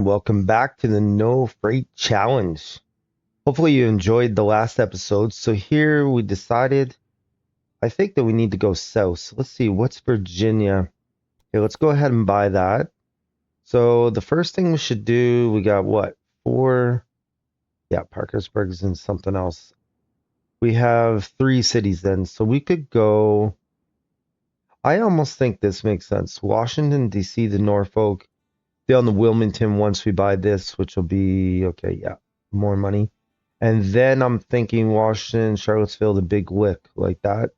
Welcome back to the No Freight Challenge. Hopefully, you enjoyed the last episode. So, here we decided, I think that we need to go south. So let's see, what's Virginia? Okay, let's go ahead and buy that. So, the first thing we should do, we got what? Four? Yeah, Parkersburg's and something else. We have three cities then. So, we could go. I almost think this makes sense. Washington, D.C., to Norfolk, down to Wilmington once we buy this, which will be okay, yeah, more money. And then I'm thinking Washington, Charlottesville, the Big Lick, like that.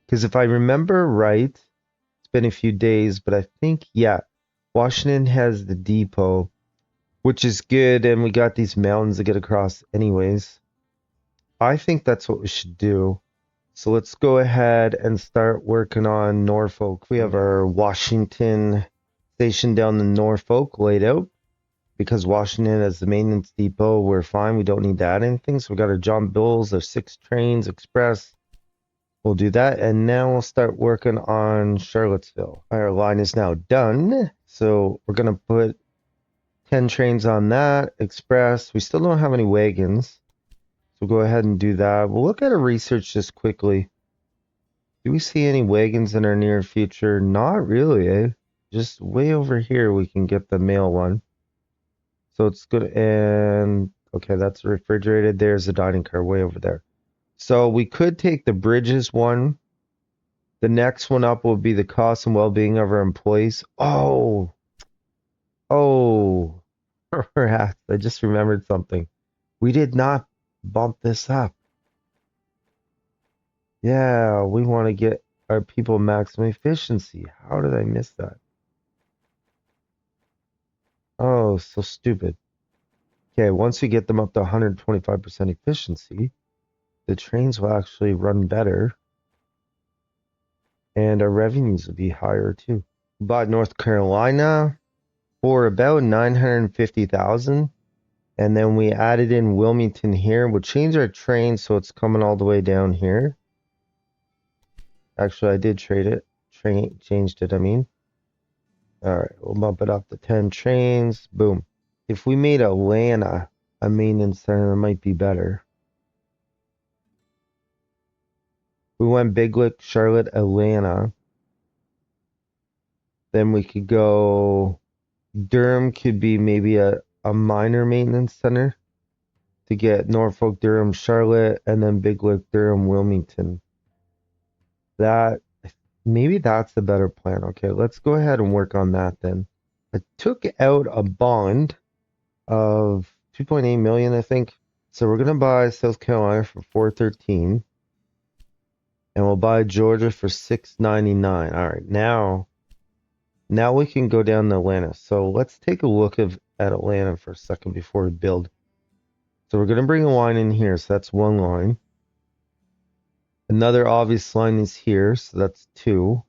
Because if I remember right, it's been a few days, but I think, yeah, Washington has the depot, which is good, and we got these mountains to get across anyways. I think that's what we should do. So let's go ahead and start working on Norfolk. We have our Washington station down in Norfolk laid out. Because Washington has the maintenance depot, we're fine. We don't need to add anything. So we got our John Bulls, our 6 trains, express. We'll do that. And now we'll start working on Charlottesville. Our line is now done. So we're going to put 10 trains on that, express. We still don't have any wagons. So go ahead and do that. We'll look at our research just quickly. Do we see any wagons in our near future? Not really, eh? Just way over here we can get the mail one. So it's good. And okay, that's refrigerated. There's the dining car way over there. So we could take the bridges one. The next one up will be the cost and well-being of our employees. Oh, perhaps I just remembered something. We did not bump this up. Yeah, we want to get our people maximum efficiency. How did I miss that? Oh, so stupid. Okay, once we get them up to 125% efficiency, the trains will actually run better and our revenues will be higher too. Bought North Carolina for about 950,000, and then we added in Wilmington here. We'll change our train so it's coming all the way down here. Actually, I did changed it. I mean, all right, we'll bump it up to 10 trains. Boom. If we made Atlanta a maintenance center, it might be better. We went Big Lick, Charlotte, Atlanta. Then we could go. Durham could be maybe a minor maintenance center to get Norfolk, Durham, Charlotte, and then Big Lick, Durham, Wilmington. That maybe that's the better plan. Okay, let's go ahead and work on that then. I took out a bond of 2.8 million, I think. So we're gonna buy South Carolina for 413, and we'll buy Georgia for 699. All right, now we can go down to Atlanta. So let's take a look at Atlanta for a second before we build. So we're going to bring a line in here. So that's one line. Another obvious line is here. So that's two.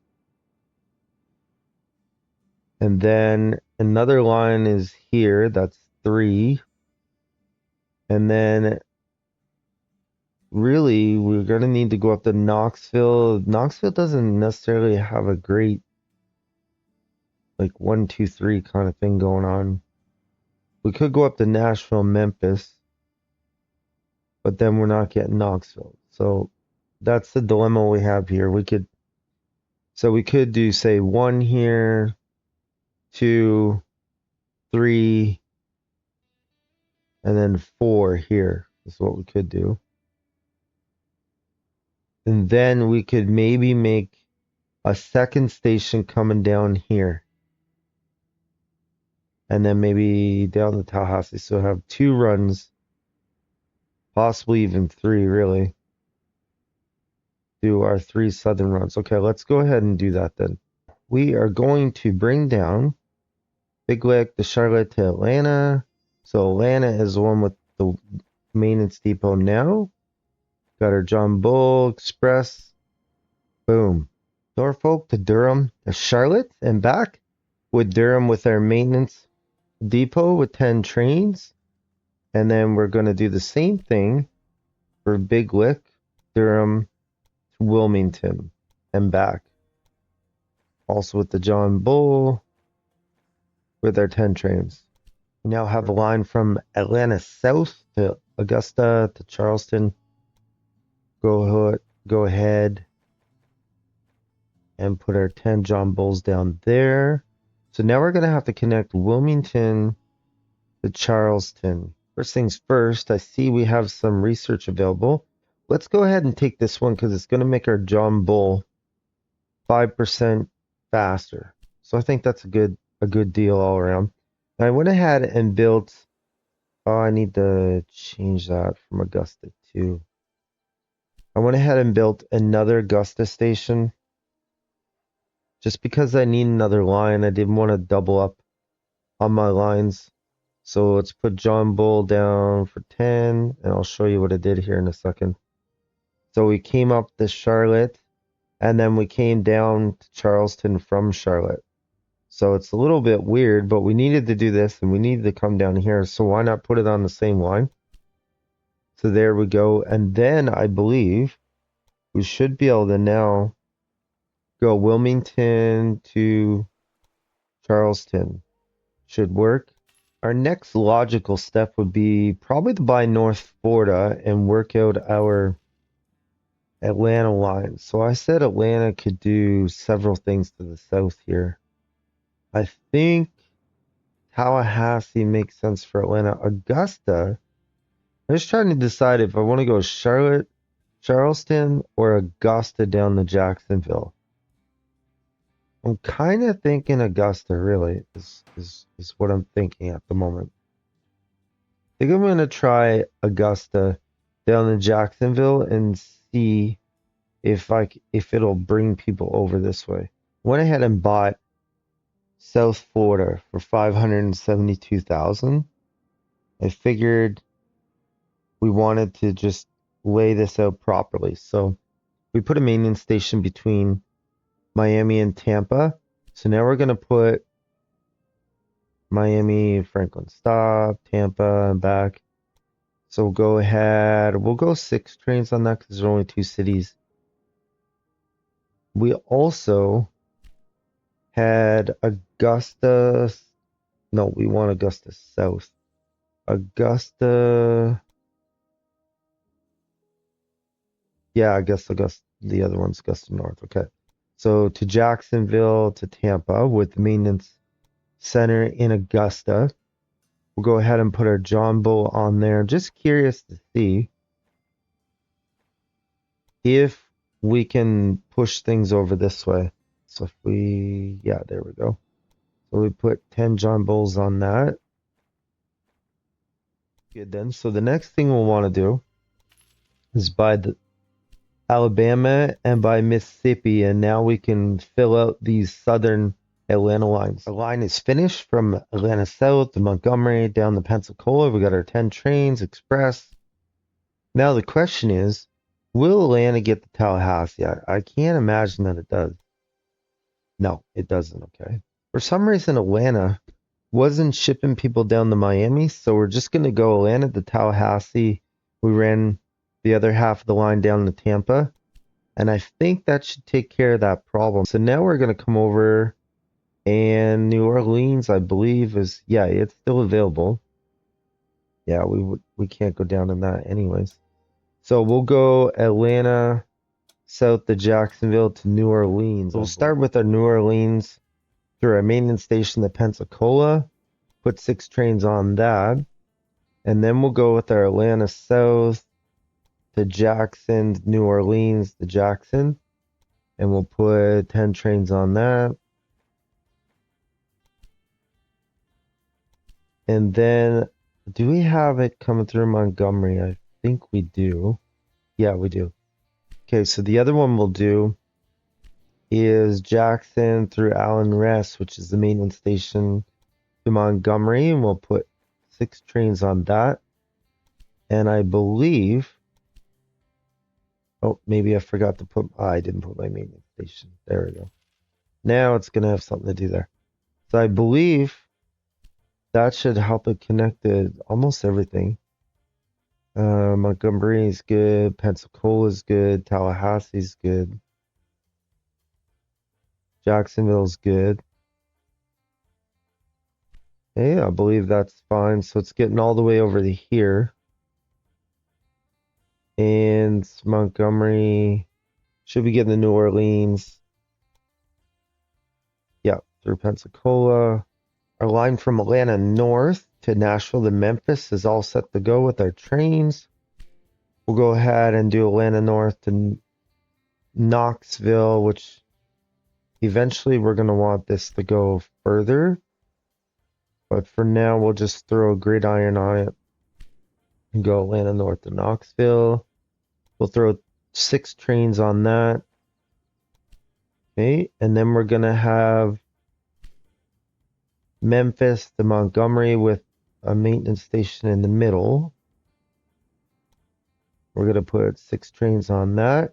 And then another line is here. That's three. And then really we're going to need to go up to Knoxville. Knoxville doesn't necessarily have a great like 1, 2, 3 kind of thing going on. We could go up to Nashville, Memphis, but then we're not getting Knoxville. So that's the dilemma we have here. We could do say 1 here, 2, 3, and then 4 here is what we could do. And then we could maybe make a second station coming down here. And then maybe down to Tallahassee. So have 2 runs, possibly even 3 really. Do our 3 southern runs. Okay, let's go ahead and do that then. We are going to bring down Big Lick to Charlotte to Atlanta. So Atlanta is the one with the maintenance depot now. Got our John Bull Express. Boom. Norfolk to Durham to Charlotte and back. With Durham with our maintenance depot with 10 trains. And then we're going to do the same thing for Big Lick, Durham to Wilmington and back. Also with the John Bull with our 10 trains. We now have a line from Atlanta South to Augusta to Charleston. Go ahead and put our 10 John Bulls down there. So now we're going to have to connect Wilmington to Charleston. First things first, I see we have some research available. Let's go ahead and take this one because it's going to make our John Bull 5% faster. So I think that's a good deal all around. Now I went ahead and built. Oh, I need to change that from Augusta to. I went ahead and built another Augusta station just because I need another line. I didn't want to double up on my lines. So let's put John Bull down for 10, and I'll show you what I did here in a second. So we came up to Charlotte, and then we came down to Charleston from Charlotte. So it's a little bit weird, but we needed to do this, and we needed to come down here. So why not put it on the same line? So there we go. And then I believe we should be able to now go Wilmington to Charleston. Should work. Our next logical step would be probably to buy North Florida and work out our Atlanta line. So I said Atlanta could do several things to the south here. I think Tallahassee makes sense for Atlanta. Augusta, I'm just trying to decide if I want to go Charlotte, Charleston, or Augusta down to Jacksonville. I'm kind of thinking Augusta, really, is what I'm thinking at the moment. I think I'm going to try Augusta down to Jacksonville and see if it'll bring people over this way. Went ahead and bought South Florida for $572,000. I figured we wanted to just lay this out properly. So we put a maintenance station between Miami and Tampa. So now we're going to put Miami, Franklin stop, Tampa, and back. So we'll go ahead. We'll go 6 trains on that because there's only 2 cities. We also had Augusta. No, we want Augusta South. Augusta. Yeah, I guess Augusta. The other one's Augusta North. Okay. So to Jacksonville to Tampa with the maintenance center in Augusta. We'll go ahead and put our John Bull on there. Just curious to see if we can push things over this way. So if we, yeah, there we go. So we put 10 John Bulls on that. Good then. So the next thing we'll want to do is buy the Alabama and by Mississippi, and now we can fill out these southern Atlanta lines. Our line is finished from Atlanta South to Montgomery down to Pensacola. We got our 10 trains express. Now the question is, will Atlanta get to Tallahassee? I can't imagine that it does. No, it doesn't. Okay. For some reason, Atlanta wasn't shipping people down to Miami, so we're just going to go Atlanta to Tallahassee. We ran the other half of the line down to Tampa, and I think that should take care of that problem. So now we're going to come over, and New Orleans, I believe, is, yeah, it's still available. Yeah, we can't go down in that anyways. So we'll go Atlanta south to Jacksonville to New Orleans. We'll start with our New Orleans through our maintenance station to Pensacola, put 6 trains on that, and then we'll go with our Atlanta south to Jackson, New Orleans to Jackson, and we'll put 10 trains on that. And then, do we have it coming through Montgomery? I think we do. Yeah, we do. Okay, so the other one we'll do is Jackson through Allen Rest, which is the maintenance station to Montgomery, and we'll put 6 trains on that. And I believe, oh, maybe I forgot to put, I didn't put my maintenance station. There we go. Now it's going to have something to do there. So I believe that should help it connect to almost everything. Montgomery is good. Pensacola is good. Tallahassee is good. Jacksonville's good. Okay, I believe that's fine. So it's getting all the way over to here. And Montgomery should be getting to New Orleans. Yeah, through Pensacola. Our line from Atlanta north to Nashville to Memphis is all set to go with our trains. We'll go ahead and do Atlanta north to Knoxville, which eventually we're going to want this to go further. But for now, we'll just throw a gridiron on it and go Atlanta north to Knoxville. We'll throw 6 trains on that. Okay, and then we're going to have Memphis to Montgomery with a maintenance station in the middle. We're going to put 6 trains on that.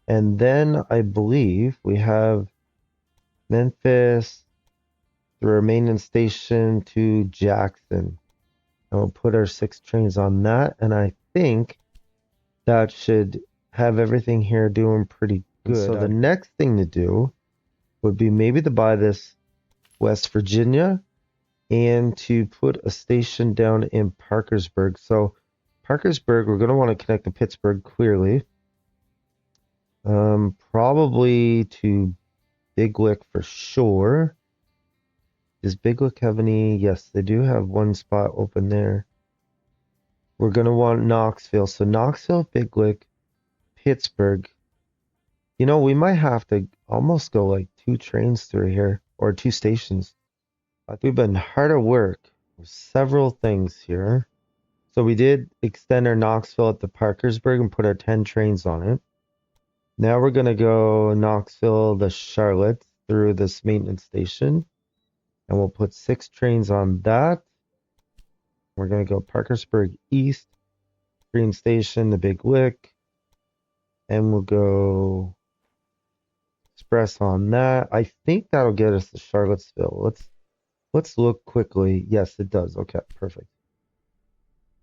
And then I believe we have Memphis through our maintenance station to Jackson. And we'll put our 6 trains on that. And I think that should have everything here doing pretty good. So the next thing to do would be maybe to buy this West Virginia and to put a station down in Parkersburg. So Parkersburg, we're going to want to connect to Pittsburgh clearly. Probably to Big Lick for sure. Does Big Lick have any? Yes, they do have one spot open there. We're going to want Knoxville. So Knoxville, Big Lick, Pittsburgh. You know, we might have to almost go like 2 trains through here or 2 stations. We've been hard at work with several things here. So we did extend our Knoxville at the Parkersburg and put our 10 trains on it. Now we're going to go Knoxville to Charlotte through this maintenance station. And we'll put 6 trains on that. We're going to go Parkersburg East, Green Station, the Big Lick. And we'll go Express on that. I think that'll get us to Charlottesville. Let's look quickly. Yes, it does. Okay, perfect.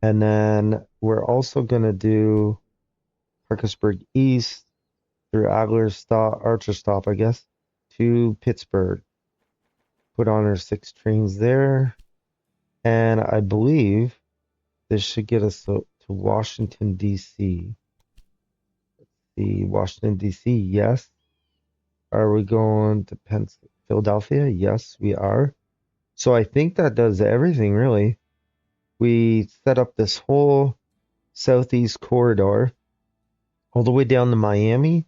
And then we're also going to do Parkersburg East through Archer Stop, I guess, to Pittsburgh. Put on our 6 trains there. And I believe this should get us to Washington, D.C. Let's see, Washington, D.C., yes. Are we going to Philadelphia? Yes, we are. So I think that does everything, really. We set up this whole southeast corridor all the way down to Miami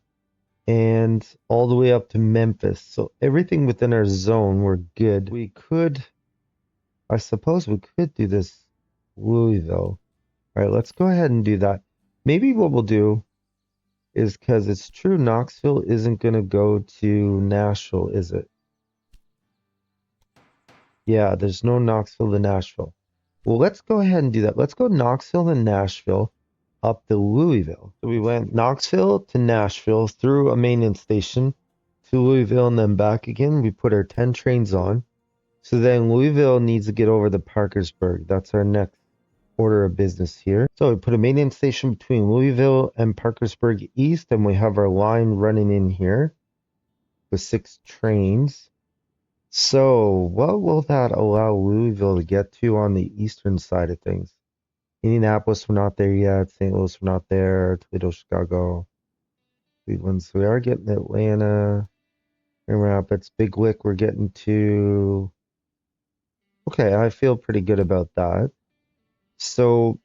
and all the way up to Memphis. So everything within our zone, we're good. I suppose we could do this Louisville. All right, let's go ahead and do that. Maybe what we'll do is, because it's true, Knoxville isn't going to go to Nashville, is it? Yeah, there's no Knoxville to Nashville. Well, let's go ahead and do that. Let's go Knoxville to Nashville up to Louisville. So we went Knoxville to Nashville through a maintenance station to Louisville and then back again. We put our 10 trains on. So then Louisville needs to get over to Parkersburg. That's our next order of business here. So we put a maintenance station between Louisville and Parkersburg East, and we have our line running in here with 6 trains. So what will that allow Louisville to get to on the eastern side of things? Indianapolis, we're not there yet. St. Louis, we're not there. Toledo, Chicago, Cleveland. So we are getting Atlanta, Grand Rapids, Big Lick. We're getting to. Okay, I feel pretty good about that. So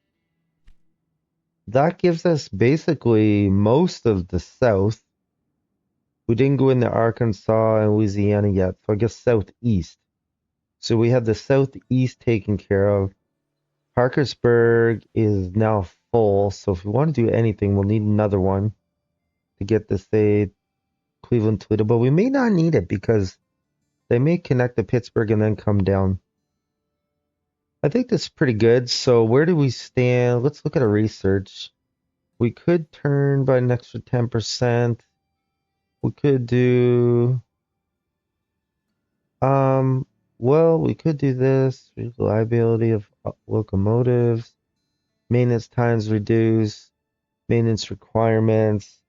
that gives us basically most of the South. We didn't go into Arkansas and Louisiana yet, so I guess Southeast. So we have the Southeast taken care of. Parkersburg is now full, so if we want to do anything, we'll need another one to get to, say, Cleveland, Toledo. But we may not need it because they may connect to Pittsburgh and then come down. I think that's pretty good. So where do we stand? Let's look at our research. We could turn by an extra 10%. We could do, well, we could do this. Reliability of locomotives, maintenance times reduced, maintenance requirements.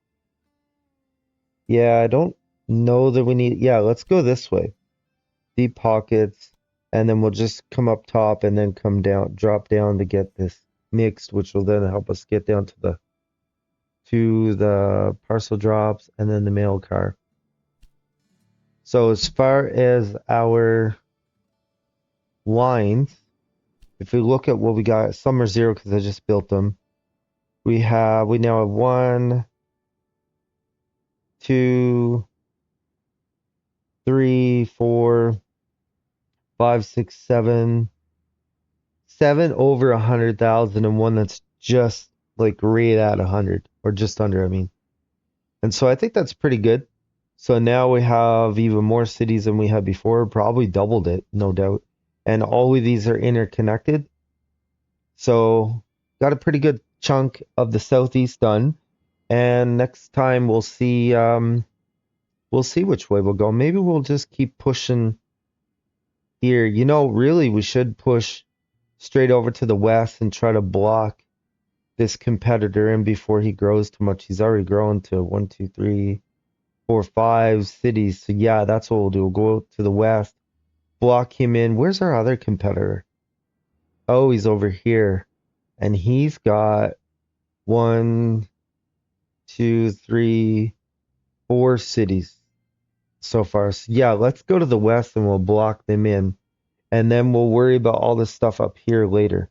Yeah, I don't know that we need, yeah, let's go this way. Deep pockets, and then we'll just come up top and then come down, drop down to get this mixed, which will then help us get down to the parcel drops and then the mail car. So as far as our lines, if we look at what we got, some are zero because I just built them. We now have 1, 2, 3, 4, 5, 6, 7 over 100,000 and one that's just like right at 100 or just under, I mean. And so I think that's pretty good. So now we have even more cities than we had before, probably doubled it, no doubt. And all of these are interconnected. So got a pretty good chunk of the Southeast done. And next time we'll see which way we'll go. Maybe we'll just keep pushing here. You know, really we should push straight over to the west and try to block this competitor in before he grows too much. He's already grown to 1, 2, 3, 4, 5 cities. So yeah, that's what we'll do. We'll go to the west, block him in. Where's our other competitor? Oh, he's over here. And he's got 1, 2, 3, 4 cities so far. So yeah, let's go to the west and we'll block them in. And then we'll worry about all this stuff up here later.